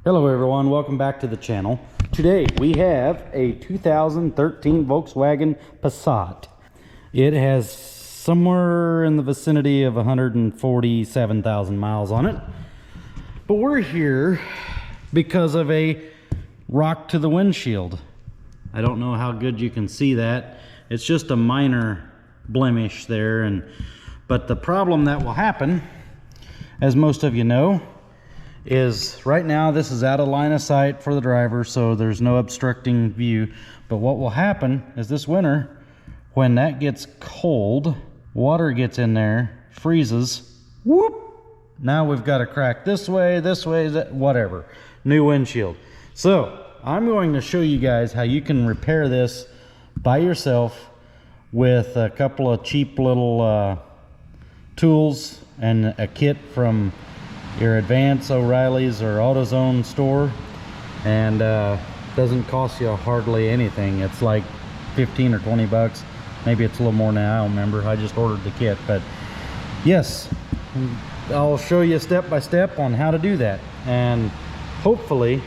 Hello everyone, welcome back to the channel. Today we have a 2013 Volkswagen Passat. It has somewhere in the vicinity of 147,000 miles on it. But we're here because of a rock to the windshield. I don't know how good you can see that. It's just a minor blemish there, but the problem that will happen, as most of you know, is right now this is out of line of sight for the driver, so there's no obstructing view. But what will happen is this winter, when that gets cold, water gets in there, freezes, whoop, now we've got a crack this way, that, whatever, new windshield. So I'm going to show you guys how you can repair this by yourself with a couple of cheap little tools and a kit from your Advance, O'Reilly's, or AutoZone store, and doesn't cost you hardly anything. It's like 15 or 20 bucks. Maybe it's a little more now, I don't remember. I just ordered the kit. But yes, I'll show you step by step on how to do that, and hopefully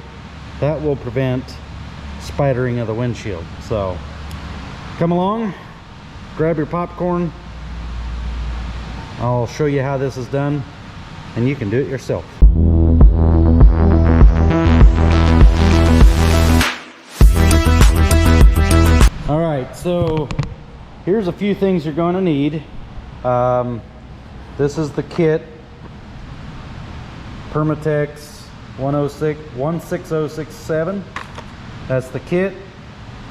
that will prevent spidering of the windshield. So come along, grab your popcorn. I'll show you how this is done, and you can do it yourself. All right, so here's a few things you're going to need. This is the kit, Permatex 16067. That's the kit.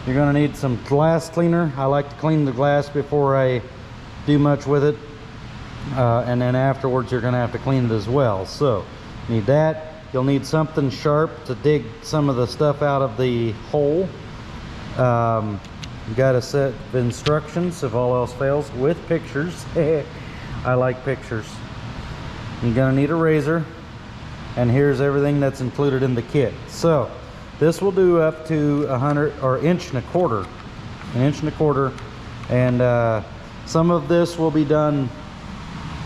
You're going to need some glass cleaner. I like to clean the glass before I do much with it. And then afterwards you're going to have to clean it as well. So need that. You'll need something sharp to dig some of the stuff out of the hole. You got a set of instructions if all else fails, with pictures. I like pictures. You're going to need a razor, and here's everything that's included in the kit. So this will do up to 100 or inch and a quarter, and some of this will be done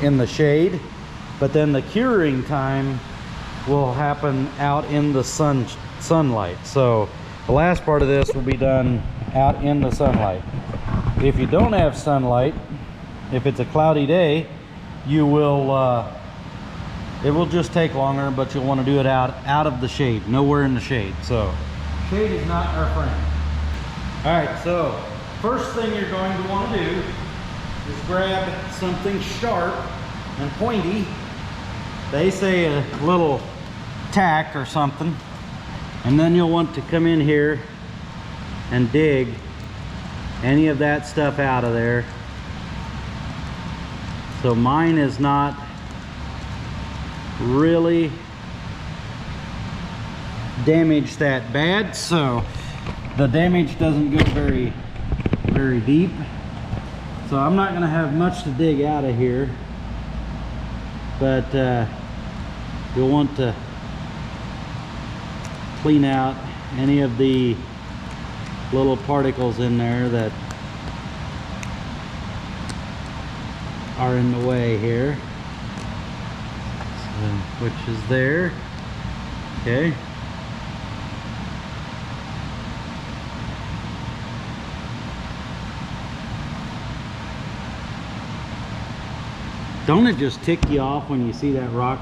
in the shade, but then the curing time will happen out in the sunlight. So the last part of this will be done out in the sunlight. If you don't have sunlight, if it's a cloudy day, you will it will just take longer, but you'll want to do it out of the shade, nowhere in the shade. So shade is not our friend. All right, so first thing you're going to want to do is grab something sharp and pointy. They say a little tack or something, and then you'll want to come in here and dig any of that stuff out of there. So mine is not really damaged that bad, so the damage doesn't go very deep. So I'm not going to have much to dig out of here, but you'll want to clean out any of the little particles in there that are in the way here. So, which is there. Okay. Don't it just tick you off when you see that rock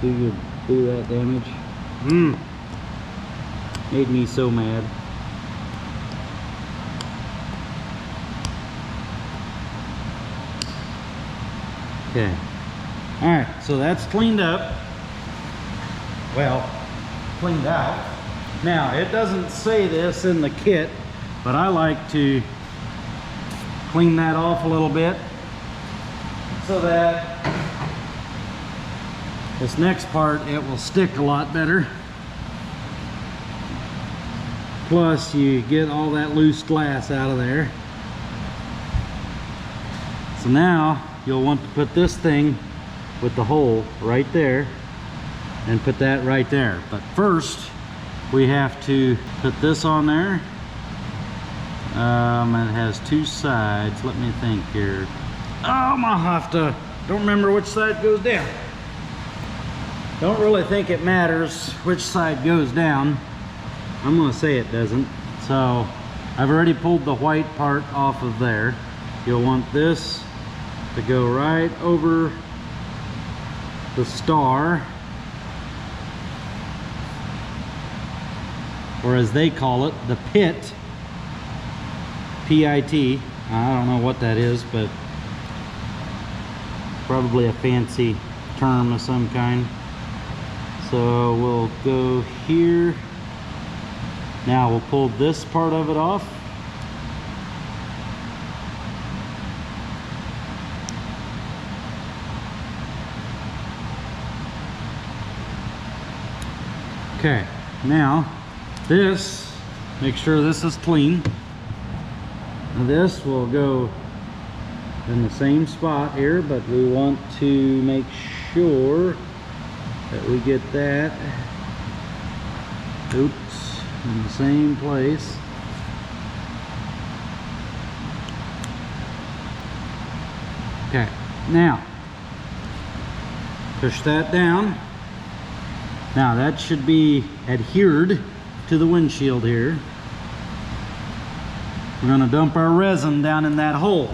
do that damage? Made me so mad. Okay. All right, so that's cleaned up. Well, cleaned out. Now, it doesn't say this in the kit, but I like to clean that off a little bit, so that this next part, it will stick a lot better. Plus you get all that loose glass out of there. So now you'll want to put this thing with the hole right there and put that right there. But first we have to put this on there. It has two sides. Let me think here. I'm gonna have to, don't remember which side goes down. Don't really think it matters which side goes down. I'm gonna say it doesn't. So I've already pulled the white part off of there. You'll want this to go right over the star, or as they call it, the pit, P-I-T. I don't know what that is, but probably a fancy term of some kind. So we'll go here. Now we'll pull this part of it off. Okay, now this, make sure this is clean. This will go in the same spot here, but we want to make sure that we get that, oops, in the same place. Okay, now push that down. Now that should be adhered to the windshield here. We're going to dump our resin down in that hole.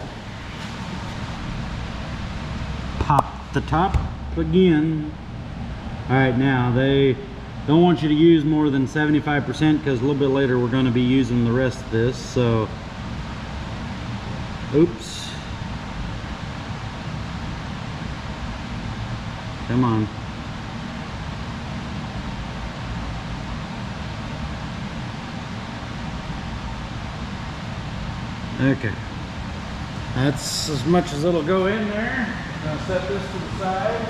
Pop the top again. Alright, now they don't want you to use more than 75% because a little bit later we're going to be using the rest of this. So, oops. Come on. Okay, that's as much as it'll go in there. I'm gonna set this to the side.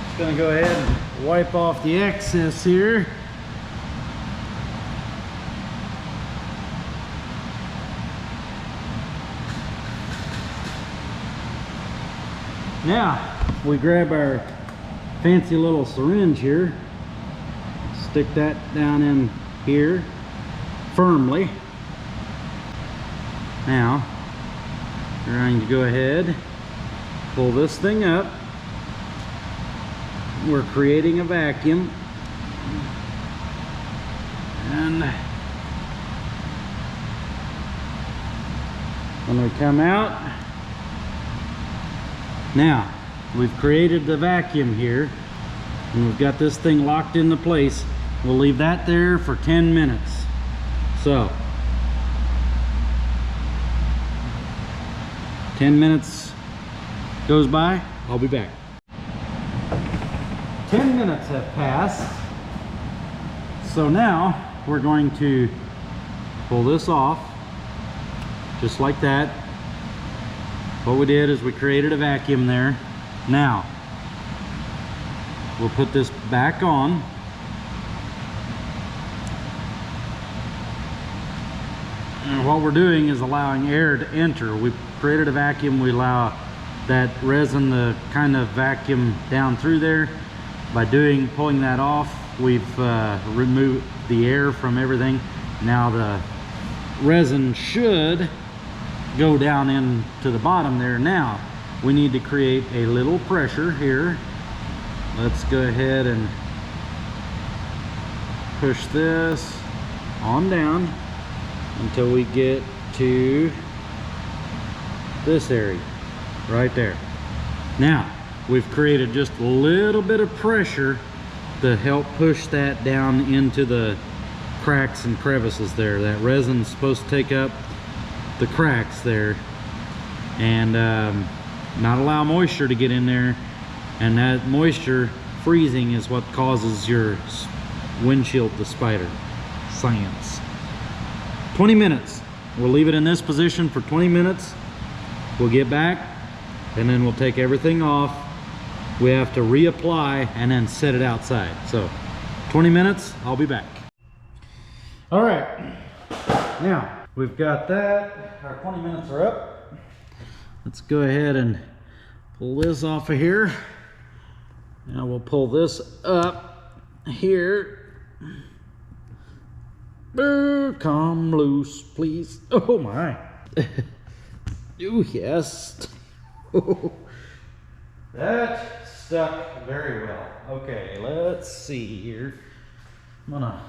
Just gonna go ahead and wipe off the excess here. Now we grab our fancy little syringe here, stick that down in here firmly. Now, we're going to go ahead, pull this thing up. We're creating a vacuum. And when we come out, now, we've created the vacuum here, and we've got this thing locked into place. We'll leave that there for 10 minutes. So, 10 minutes goes by, I'll be back. 10 minutes have passed. So now we're going to pull this off, just like that. What we did is we created a vacuum there. Now, we'll put this back on. And what we're doing is allowing air to enter. We created a vacuum, we allow that resin to kind of vacuum down through there. By pulling that off, we've removed the air from everything. Now the resin should go down into the bottom there. Now we need to create a little pressure here. Let's go ahead and push this on down until we get to this area right there. Now we've created just a little bit of pressure to help push that down into the cracks and crevices there. That resin's supposed to take up the cracks there and not allow moisture to get in there, and that moisture freezing is what causes your windshield to spider. Science. 20 minutes. We'll leave it in this position for 20 minutes. We'll get back and then we'll take everything off. We have to reapply and then set it outside. So 20 minutes, I'll be back. All right, now we've got that. Our 20 minutes are up. Let's go ahead and pull this off of here. Now we'll pull this up here. Come loose, please. Oh my. Oh yes. Oh, that stuck very well. Okay, let's see here. I'm gonna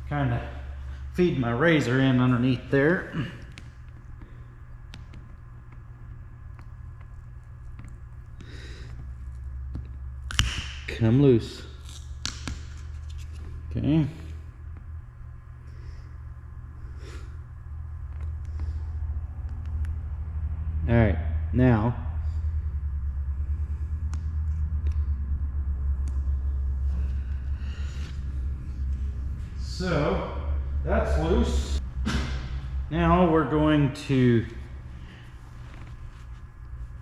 kind of feed my razor in underneath there. Come loose. Okay. All right, now so that's loose. Now we're going to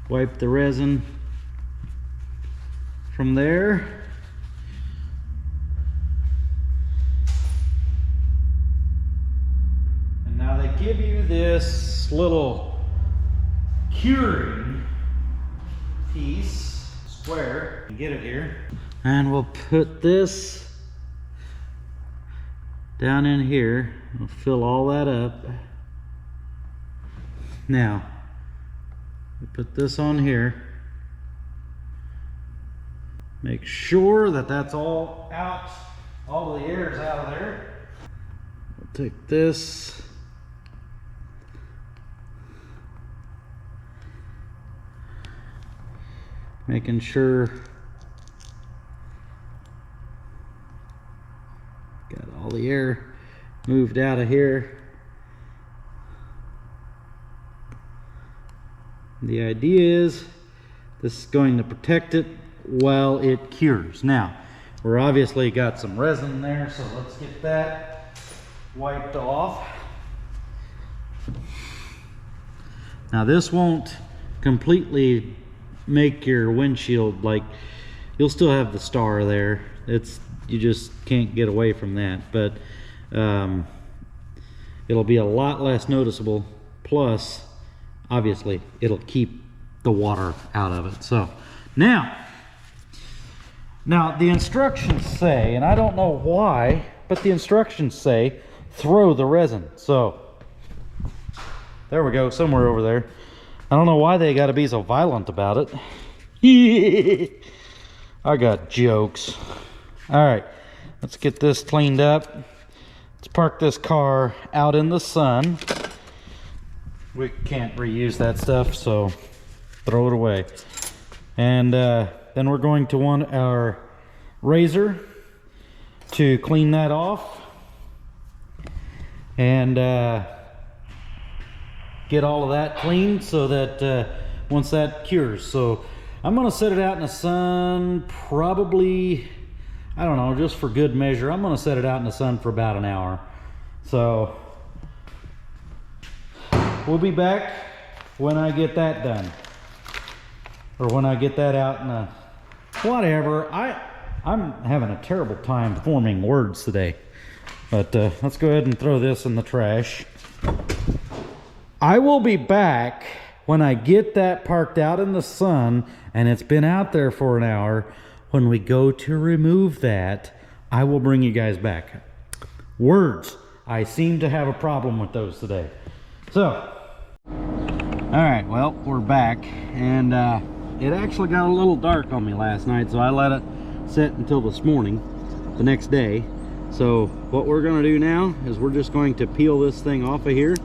wipe the resin from there. And now they give you this little curing piece, square. You get it here. And we'll put this down in here. We'll fill all that up. Now, we put this on here. Make sure that that's all out, all of the air is out of there. We'll take this. Making sure got all the air moved out of here. The idea is this is going to protect it while it cures. Now, we're obviously got some resin there, so let's get that wiped off. Now this won't completely make your windshield, like, you'll still have the star there. You just can't get away from that, but it'll be a lot less noticeable. Plus, obviously, it'll keep the water out of it. So now the instructions say, and I don't know why, but the instructions say throw the resin. So there we go, somewhere over there. I don't know why they got to be so violent about it. I got jokes. All right, let's get this cleaned up. Let's park this car out in the sun. We can't reuse that stuff, so throw it away. And then we're going to want our razor to clean that off and get all of that cleaned, so that once that cures. So I'm gonna set it out in the sun, probably, I don't know, just for good measure, I'm gonna set it out in the sun for about an hour. So we'll be back when I get that done, or when I get that out in the whatever. I'm having a terrible time forming words today, but let's go ahead and throw this in the trash. I will be back when I get that parked out in the sun and it's been out there for an hour. When we go to remove that, I will bring you guys back. Words, I seem to have a problem with those today. So, all right, well, we're back, and it actually got a little dark on me last night, so I let it sit until this morning, the next day. So what we're gonna do now is we're just going to peel this thing off of here,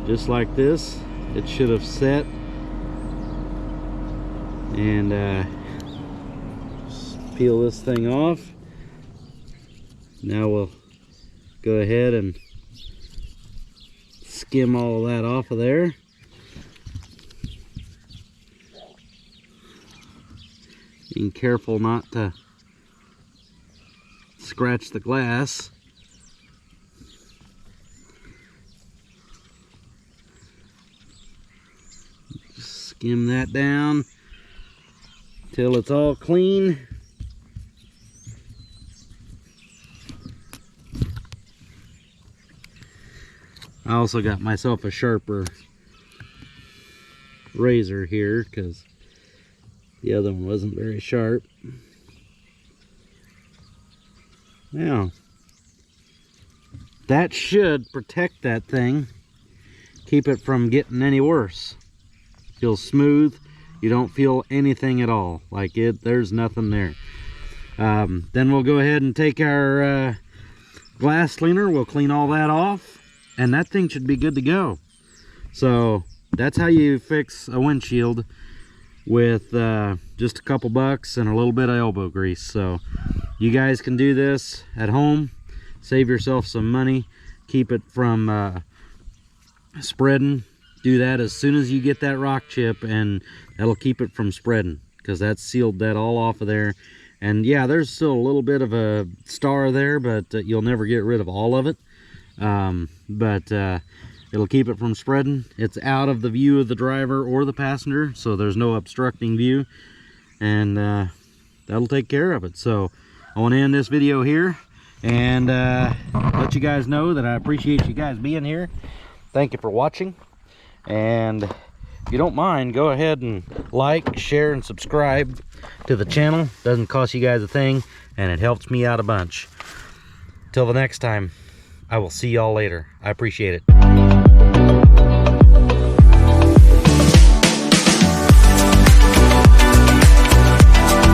just like this. It should have set, and just peel this thing off. Now we'll go ahead and skim all of that off of there. Being careful not to scratch the glass. Just skim that down till it's all clean. I also got myself a sharper razor here because the other one wasn't very sharp. Now, that should protect that thing, keep it from getting any worse. Feels smooth, You don't feel anything at all. Like there's nothing there. Then we'll go ahead and take our glass cleaner. We'll clean all that off, and that thing should be good to go. So that's how you fix a windshield with just a couple bucks and a little bit of elbow grease. So you guys can do this at home, save yourself some money, keep it from spreading. Do that as soon as you get that rock chip, and that'll keep it from spreading, because that's sealed that all off of there. And yeah, there's still a little bit of a star there, but you'll never get rid of all of it. It'll keep it from spreading. It's out of the view of the driver or the passenger, so there's no obstructing view, and that'll take care of it. So I want to end this video here and let you guys know that I appreciate you guys being here. Thank you for watching, and if you don't mind, go ahead and like, share, and subscribe to the channel. Doesn't cost you guys a thing, and it helps me out a bunch. Till the next time, I will see y'all later. I appreciate it.